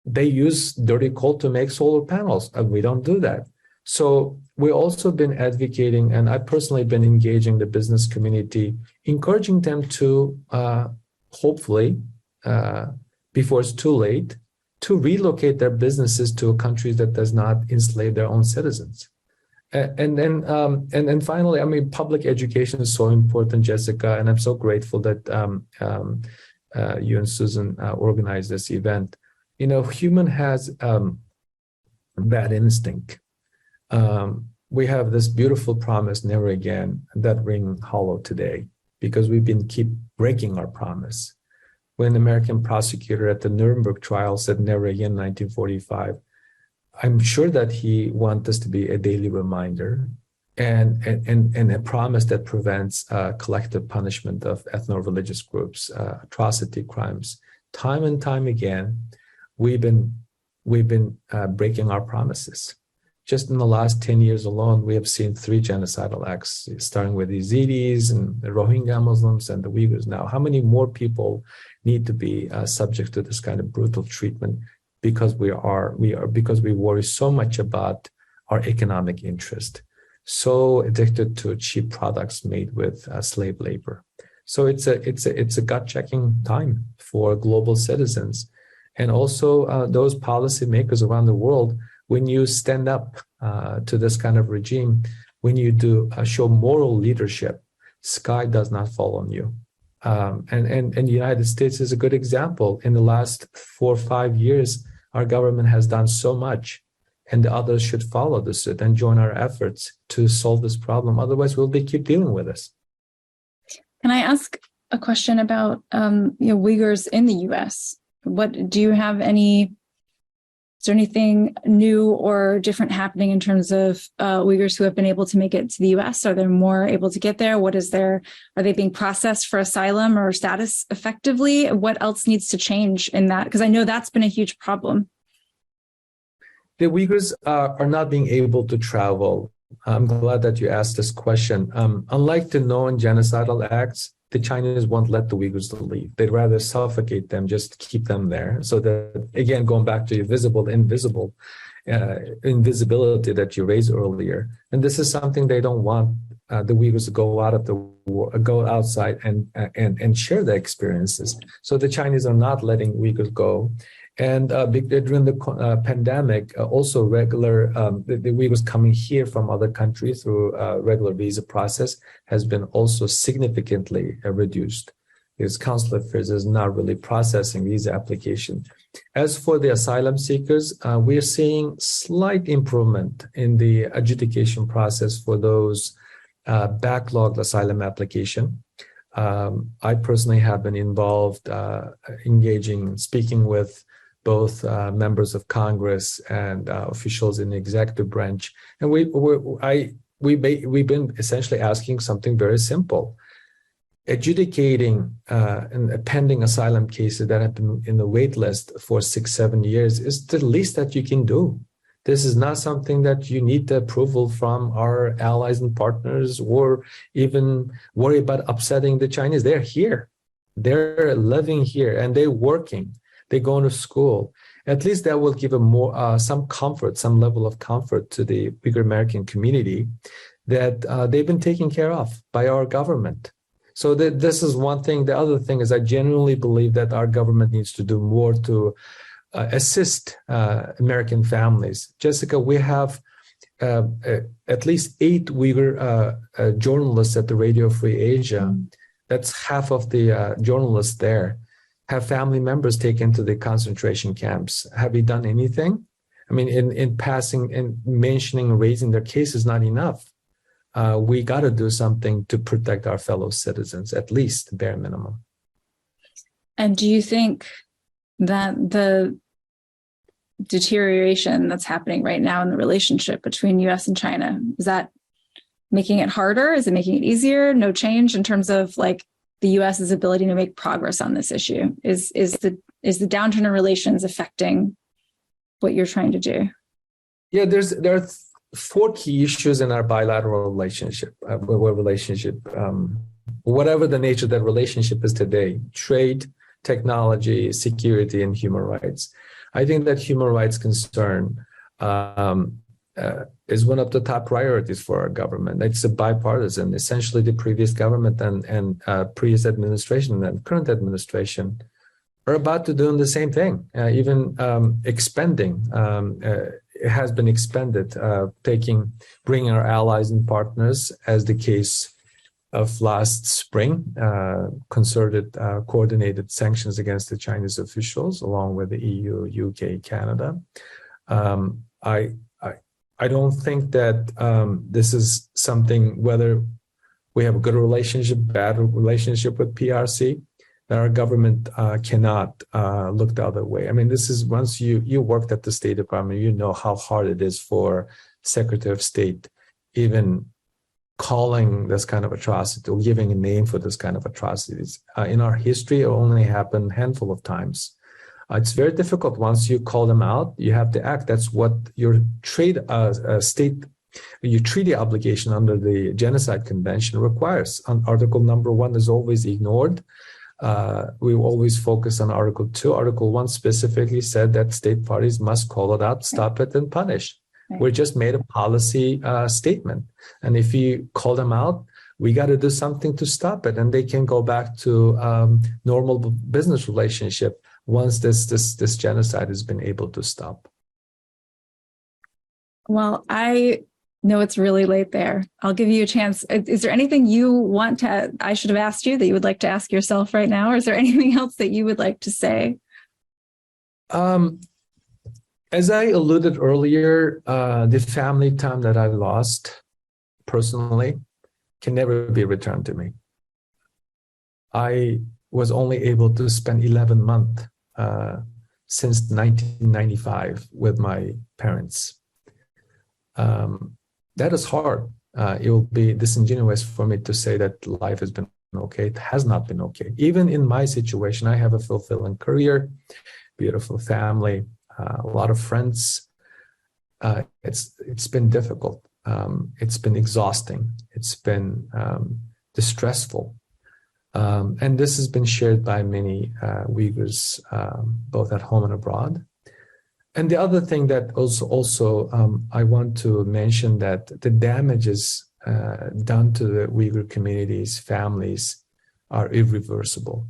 they use dirty coal to make solar panels, and we don't do that. So we've also been advocating, and I personally been engaging the business community, encouraging them to hopefully, before it's too late, to relocate their businesses to countries that does not enslave their own citizens. And then finally, I mean, public education is so important, Jessica, and I'm so grateful that you and Susan organized this event. You know, human has that instinct. We have this beautiful promise, never again, that ring hollow today because we've been keep breaking our promise. When the American prosecutor at the Nuremberg trial said never again, 1945, I'm sure that he wants this to be a daily reminder and a promise that prevents collective punishment of ethno-religious groups, atrocity crimes. Time and time again, we've been breaking our promises. Just in the last 10 years alone, we have seen 3 genocidal acts, starting with the Yazidis and the Rohingya Muslims and the Uyghurs now. How many more people need to be subject to this kind of brutal treatment because we worry so much about our economic interest, so addicted to cheap products made with slave labor. So it's a gut-checking time for global citizens, and also those policymakers around the world. When you stand up to this kind of regime, when you do show moral leadership, sky does not fall on you. And the United States is a good example. In the last 4 or 5 years, our government has done so much, and the others should follow the suit and join our efforts to solve this problem. Otherwise, we'll keep dealing with this. Can I ask a question about Uyghurs in the U.S.? Do you have is there anything new or different happening in terms of Uyghurs who have been able to make it to the U.S.? Are there more able to get there? Are they being processed for asylum or status effectively? What else needs to change in that? Because I know that's been a huge problem. The Uyghurs are not being able to travel. I'm glad that you asked this question. Unlike the known genocidal acts, the Chinese won't let the Uyghurs to leave. They'd rather suffocate them, just keep them there. So that, again, going back to invisibility that you raised earlier. And this is something they don't want the Uyghurs to go outside and share their experiences. So the Chinese are not letting Uyghurs go. And during the pandemic, also the Uyghurs coming here from other countries through regular visa process has been also significantly reduced. Because Consular Affairs is not really processing visa application. As for the asylum seekers, we are seeing slight improvement in the adjudication process for those backlogged asylum application. I personally have been involved, speaking with both members of Congress and officials in the executive branch, and we've been essentially asking something very simple: adjudicating and pending asylum cases that have been in the wait list for 6-7 years is the least that you can do. This is not something that you need the approval from our allies and partners, or even worry about upsetting the Chinese. They're here, they're living here, and they're working. They go to school. At least that will give some comfort, some level of comfort to the Uyghur American community that they've been taken care of by our government. So this is one thing. The other thing is I genuinely believe that our government needs to do more to assist American families. Jessica, we have at least 8 Uyghur journalists at the Radio Free Asia. That's half of the journalists there. Have family members taken to the concentration camps. Have we done anything? I mean, in passing and mentioning and raising their case is not enough. We got to do something to protect our fellow citizens, at least bare minimum. And do you think that the deterioration that's happening right now in the relationship between U.S. and China, is that making it harder? Is it making it easier? No change in terms of like the U.S.'s ability to make progress on this issue? Is the downturn in relations affecting what you're trying to do? Yeah, there are 4 key issues in our bilateral relationship. Whatever the nature of that relationship is today: trade, technology, security, and human rights. I think that human rights concern is one of the top priorities for our government. It's a bipartisan. Essentially, the previous government and previous administration and current administration are about to do the same thing, even expanding it has been expanded, bringing our allies and partners, as the case of last spring, concerted, coordinated sanctions against the Chinese officials, along with the EU, UK, Canada. I don't think that this is something, whether we have a good relationship, bad relationship with PRC, that our government cannot look the other way. I mean, this is, once you worked at the State Department, you know how hard it is for Secretary of State even calling this kind of atrocity or giving a name for this kind of atrocities. In our history, it only happened a handful of times. It's very difficult. Once you call them out, you have to act. That's what your your treaty obligation under the Genocide Convention requires. Article number 1 is always ignored. We always focus on Article 2. Article 1 specifically said that state parties must call it out, stop it, and punish. Right. We just made a policy statement. And if you call them out, we got to do something to stop it. And they can go back to normal business relationship once this genocide has been able to stop. Well, I know it's really late there. I'll give you a chance. Is there anything I should have asked you that you would like to ask yourself right now? Or is there anything else that you would like to say? As I alluded earlier, the family time that I lost personally can never be returned to me. I was only able to spend 11 months since 1995 with my parents. That is hard. It will be disingenuous for me to say that life has been okay. It has not been okay. Even in my situation, I have a fulfilling career, beautiful family, a lot of friends. It's been difficult. It's been exhausting. It's been distressful. And this has been shared by many Uyghurs, both at home and abroad. And the other thing that also I want to mention, that the damages done to the Uyghur communities, families, are irreversible.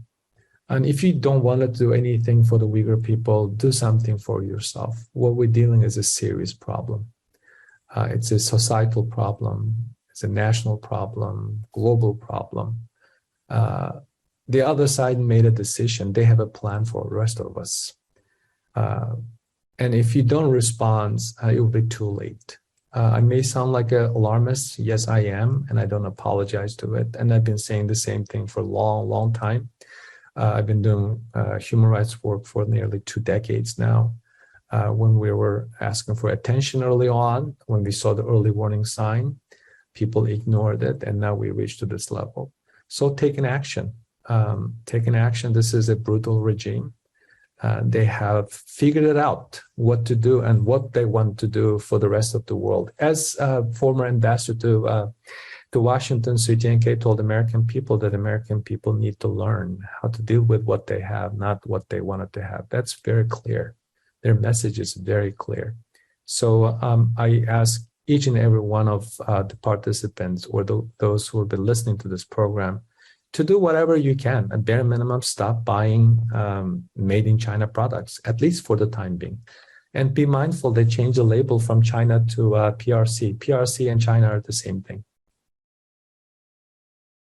And if you don't want to do anything for the Uyghur people, do something for yourself. What we're dealing is a serious problem. It's a societal problem. It's a national problem, global problem. The other side made a decision. They have a plan for the rest of us. And if you don't respond, it will be too late. I may sound like an alarmist. Yes, I am, and I don't apologize to it. And I've been saying the same thing for a long, long time. I've been doing human rights work for nearly 2 decades now. When we were asking for attention early on, when we saw the early warning sign, people ignored it, and now we reached to this level. So take an action. Take an action. This is a brutal regime. They have figured it out what to do and what they want to do for the rest of the world. As former ambassador to Washington, Sui Jiankei told American people that American people need to learn how to deal with what they have, not what they wanted to have. That's very clear. Their message is very clear. So I ask each and every one of the participants, or those who will be listening to this program, to do whatever you can. At bare minimum, stop buying made in China products, at least for the time being. And be mindful they change the label from China to PRC. PRC and China are the same thing.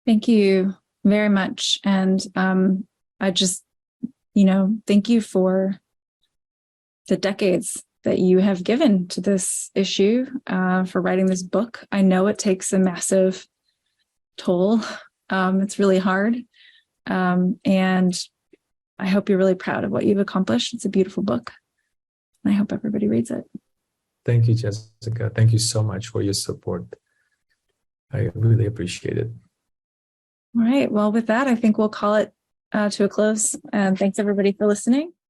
Thank you very much. And I just, thank you for the decades that you have given to this issue, for writing this book. I know it takes a massive toll. It's really hard. And I hope you're really proud of what you've accomplished. It's a beautiful book. And I hope everybody reads it. Thank you, Jessica. Thank you so much for your support. I really appreciate it. All right. Well, with that, I think we'll call it to a close. And thanks everybody for listening.